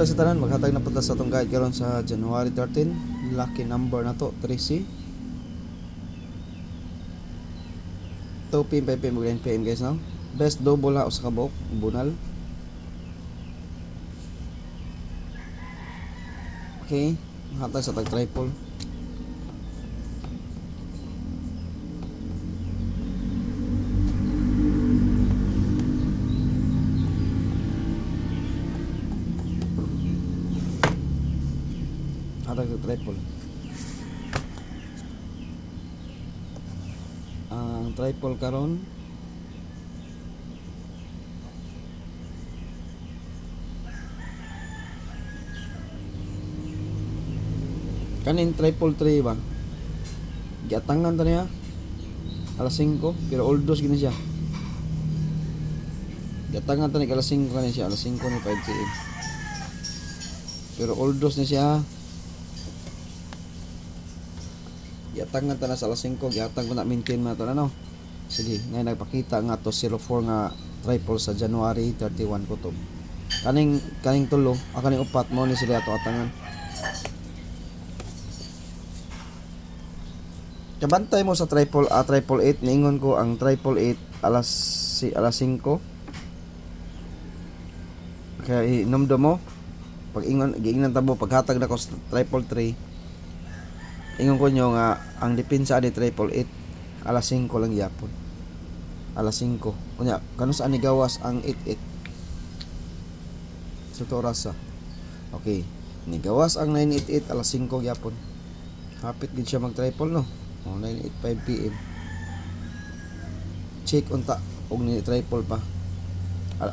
buntag sa tanan, maghatag na punta sa itong guide karon sa January 13. Lucky number na to, 3C. 2 PM, 5 PM, 9 PM guys, no? Best double ha, usa ka buok, bunal. Okay, hatag sa tag triple. Hatag sa triple. Ang triple karon kanin triple 3 ba? Giatangan ta niya alas 5 pero oldos gini siya. Giatangan ta ni alas 5 kanin siya, alas 5 ni 5 PM. Pero oldos ni siya. Giatangan ta na sa alas 5, giatang ko na maintain man to na no. Sige, ngay nagpakita nga to 04 nga triple sa January 31 kutob. Kaning tulo, kaning upat mo ni sila ato atangan. Kabantay mo sa triple 8 niingon ko ang triple 8 alas 5. Kaya inomdo mo pag giingnan tabo paghatag na ko sa triple 3. Ingon ko nyo nga ang depensa ni triple 8 alas 5 lang yapon. Alas 5. Kunya kano saan ni gawas ang 88? Sa oras sa. Okay. Ni gawas ang 988 alas 5 yapon. Hapit gid siya mag triple no. 9:85 PM. Check unta og ni triple pa.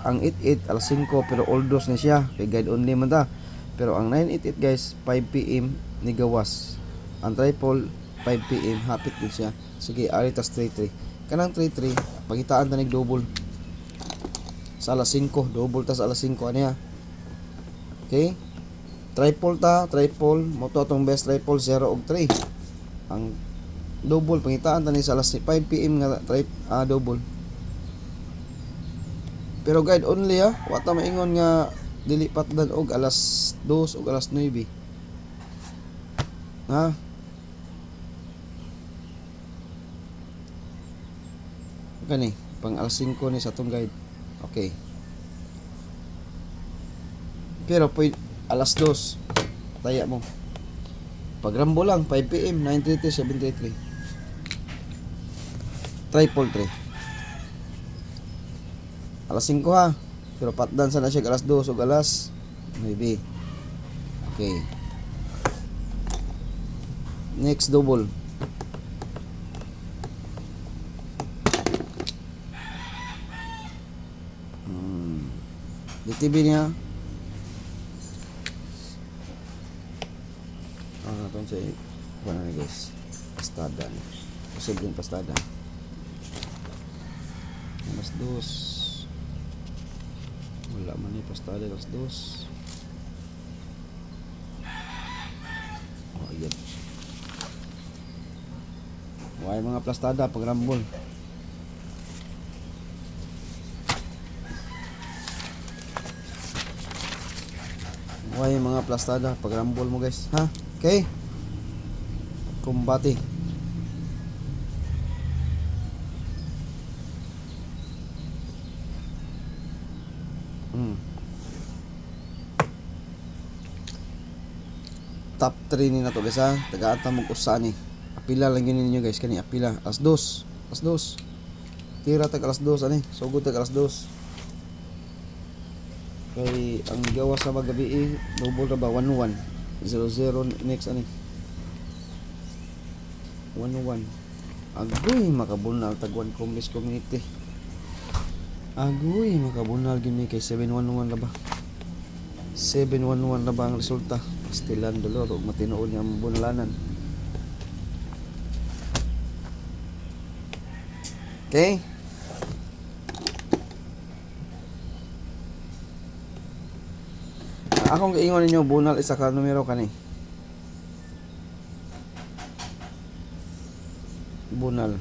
Ang 88 alas 5 pero oldos na siya kay guide only man ta. Pero ang 988 guys 5 PM ni gawas. Ang triple 5 PM hapit din siya. Sige, ari tas 33. Kanang 33 pagitaan ta nig double. Sa alas 5 double tas alas 5 aniya. Okay? Triple mo to atong best triple 0 og 3. Ang double pangitaan tani sa alas 5 PM nga double. Pero guide only ha, wa ta maingon nga dili patdan og alas 2 og alas 9. Ha? Kani pang alas 5 ni sa tong guide. Okay. Pero pwede alas 2 taya mo. Pagrambo lang 5 PM 9:30 7:33. Triple 3 alas 5 ha, pero patdan sana siya alas 2 o alas 9. Okay, next double. DTB niya natin siya na guys, pastada posibleng pastada alas 2 wala man ni pastada alas 2. Oh yan, why mga pastada pag rambol. Why mga pastada pag rambol mo guys ha. Okay, kumbati. Top 3 ni na to guys ha. Taga-ata mong usa ni. Apila lang yun ninyo guys. Kani apila. Alas 2. Alas 2. Tira tag alas 2 ani. Sugod tag alas 2. Kay ang gawa sa magabi double ra ba 11. 00 next ani. 11. Agoy makabunal tagwan Combis community. Agoy makabunal gini kay 711 ra ba. 711 na ba ang resulta? Pastilan dolor ug matinuod nga bunalanan. Okay? Akong giingon ninyo bunal isa ka numero kani. Bunal.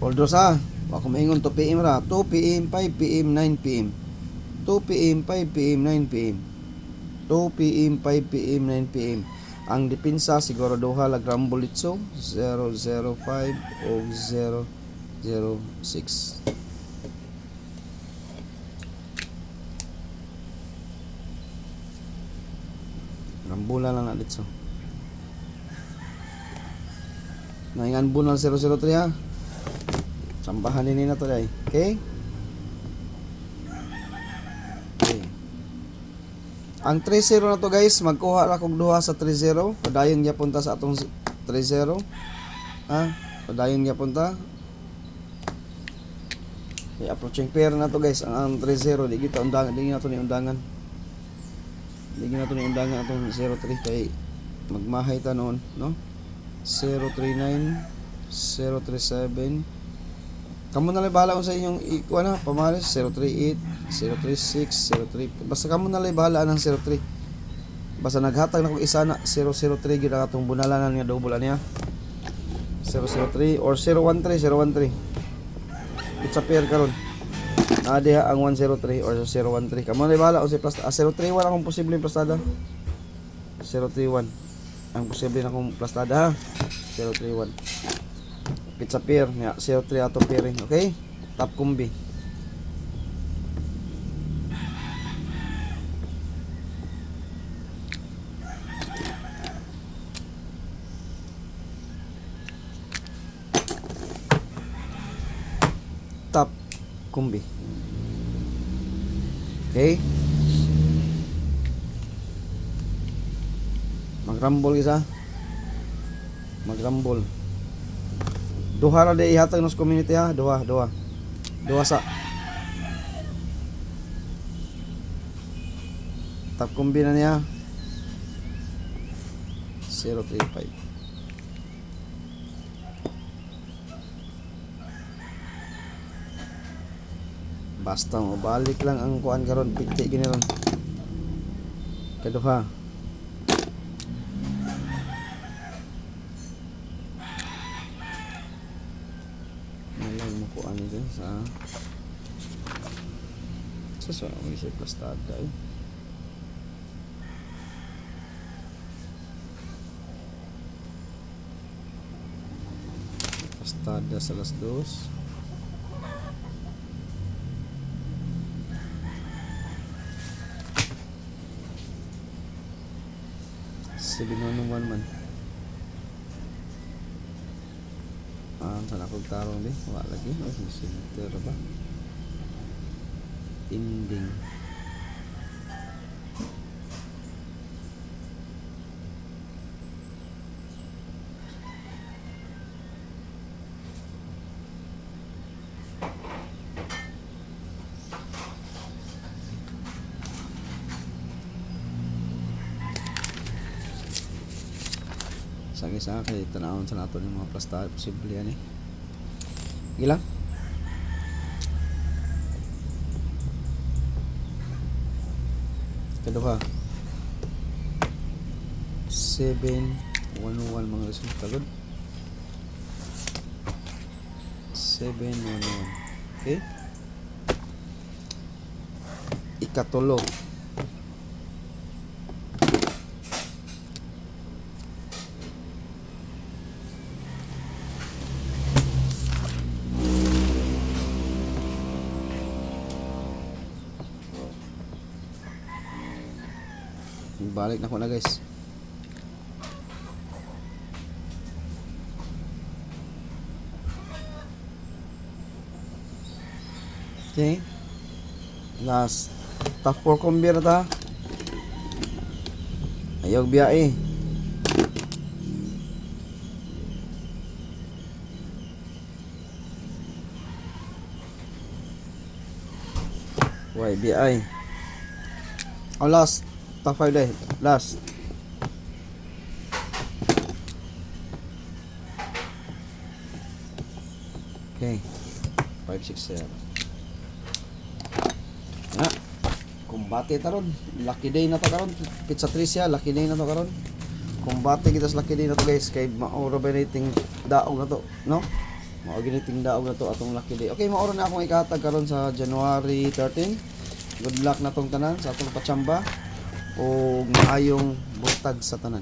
Oldos ha. Wa ko maingon 2 PM ra. 2 PM, 5 PM, 9 PM. 2 PM, 5 PM, 9 PM. 2 PM, 5 PM, 9 PM. Ang depensa siguro duha la Grambulitso 005 o 006. Rambula lang na dito. Naingan bunal 003 ha. Sambahan din na to day. Okay? Okay. Ang 30 na to guys, magkuha ra kog duha sa 30. Padayon gyud punta sa atong 30. Ha? Padayon gyud punta. Okay, approaching pair na to guys, ang 30 di kita undangan, di na to ni undangan. Di na to ni undangan atong 03 kay magmahay ta noon, no? 039 037. Kamu na lang bahala kung sa inyong ikuha na pamaris 038 036 03. Basta kamu na lang bahala ng 03. Basta naghatag na kung isa na 003 gyud ang atong bunalanan nga double niya 003 or 013. It's a pair karon. Diha ang 103 or 013. Kamu na lang bahala kung si plus 031 akong posibleng plastada. 031 ang posible na kong plastada ha. 031 pizza pair niya 03 ato pairing. Okay, top combi. Top combi. Okay, magrambol isa, magrambol duha ra di ihatag nos community ha. Duha sa top combi na niya 035. Basta mo balik lang ang kuan karon, piti gini ron kaduha. Nalang mo kuan dito sa mo isip plastada eh. Plastada sa las dos. Binunong man sana kong tarong din wala lagi center ba ending sa kay tanawon sa nato ng mga plastada posible yan eh. Ilang kaduha 711 mga resulta good 711. Okay, ikatulo balik na ko na guys. Okay, last top 4 combi na ta. Ayaw biyae YBI. Oh, last top 5 day last. Okay, 567 na kumbate taron. Lucky day na to karon. Pizza Tricia lucky day na to karon. Kumbate kita sa lucky day na to guys kay maurabating daog na to, no? Mao giniting daog na to atong lucky day. Okay, maoro na akong ikatag karon sa January 13. Good luck na tong tanan sa atong patsamba o maayong butag sa tanan.